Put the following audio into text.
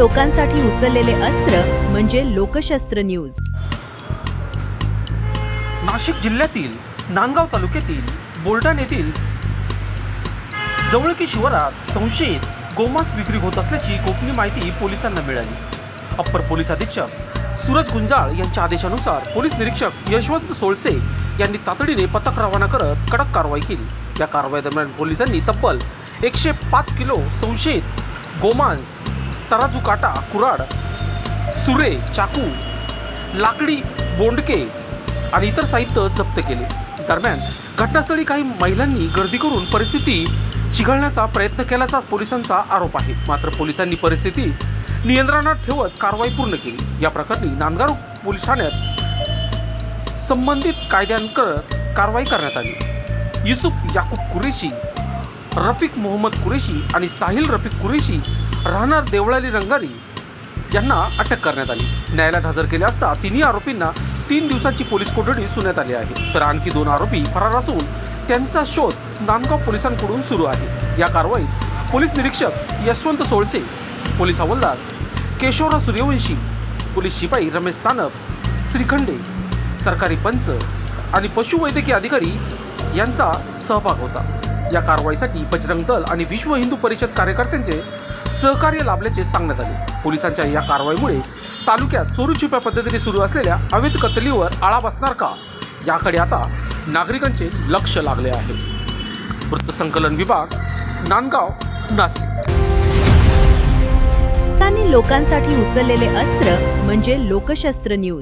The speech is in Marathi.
लोकांसाठी उचललेले अस्त्र म्हणजे लोकशस्त्र न्यूज। नाशिक जिल्ह्यातील नांदगाव तालुक्यातील बोलडाण येथील जवळकी शिवारात संशयित गोमांस विक्री होत असल्याची गोपनीय माहिती पोलिसांना मिळाली। अप्पर पोलीस अधीक्षक सूरज गुंजाळ यांच्या आदेशानुसार पोलीस निरीक्षक यशवंत सोळसे यांनी तातडीने पथक रवाना करत कडक कारवाई केली। या कारवाई दरम्यान पोलिसांनी तब्बल 105 किलो संशयित गोमांस, तराजू काटा, कुऱ्हाड, सुरे, चाकू, लाकडी बोंडके आणि इतर साहित्य जप्त केले। दरम्यान घटनास्थळी काही महिलांनी गर्दी करून परिस्थिती चिघळण्याचा प्रयत्न केल्याचा पोलिसांचा आरोप आहे। मात्र पोलिसांनी परिस्थिती नियंत्रणात ठेवत कारवाई पूर्ण केली। या प्रकरणी नांदगाव पोलीस ठाण्यात संबंधित कायद्यांकरत कारवाई करण्यात आली। युसुफ याकूब कुरेशी, रफिक मोहम्मद कुरेशी आणि साहिल रफिक कुरेशी राहणार देवळाली रंगारी यांना अटक करण्यात आली। न्यायालयात हजर केले असता तिन्ही आरोपींना 3 दिवसाची पोलीस कोठडी सुनावण्यात आली आहे। तर आणखी 2 आरोपी फरार असून त्यांचा शोध नांदगाव पोलिसांकडून सुरू आहे। या कारवाईत पोलीस निरीक्षक यशवंत सोळसे, पोलीस हवालदार केशवराव सूर्यवंशी, पोलीस शिपाई रमेश सानप, श्रीखंडे, सरकारी पंच आणि पशुवैद्यकीय अधिकारी यांचा सहभाग होता। या कारवाईसाठी बजरंग दल आणि विश्व हिंदू परिषद कार्यकर्त्यांचे सहकार्य लाभल्याचे सांगण्यात आले। पोलिसांच्या या कारवाईमुळे तालुक्यात चोरीछुप्या पद्धतीने सुरू असलेल्या अवैध कत्तलीवर आळा बसणार का, याकडे आता नागरिकांचे लक्ष लागले आहे। वृत्तसंकलन विभाग, नांदगाव, नाशिक। लोकांसाठी उचललेले अस्त्र म्हणजे लोकशस्त्र न्यूज।